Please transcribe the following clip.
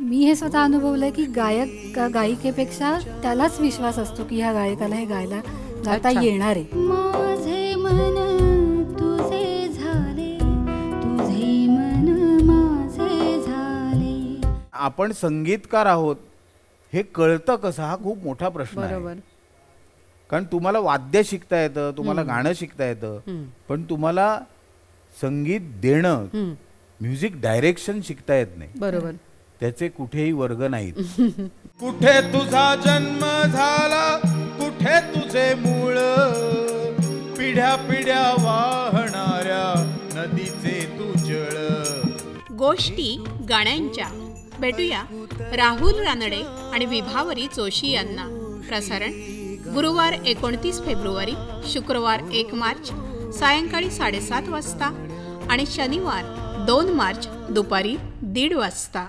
मी हे स्वतः अनुभवलंय की गायक गायिकेपेक्षा त्यालाच विश्वास असतो की ह्या गायकाला हे गाता येणार आहे. माझे मन तुझे झाले, तुझे मन माझे झाले. आपण संगीतकार आहोत हे कळतं कसं, हा खूप मोठा प्रश्न आहे. कारण तुम्हाला वाद्य शिकता येतं, तुम्हाला गाणं शिकता येतं, पण तुम्हाला संगीत देणं, म्युझिक डायरेक्शन शिकता येत नाही. बरोबर. त्याचे कुठेही वर्ग नाहीत. कुठे तुझा जन्म झाला, कुठे तुझे मूळ, पिढ्या पिढ्या वाहणाऱ्या नदीचे तू जळ. गोष्टी गाण्यांच्या. भेटूया राहुल रानडे आणि विभावरी जोशी यांना. प्रसारण गुरुवार 29 फेब्रुवारी, शुक्रवार 1 मार्च सायंकाळी 7:30 वाजता आणि शनिवार 2 मार्च दुपारी 1:30 वाजता.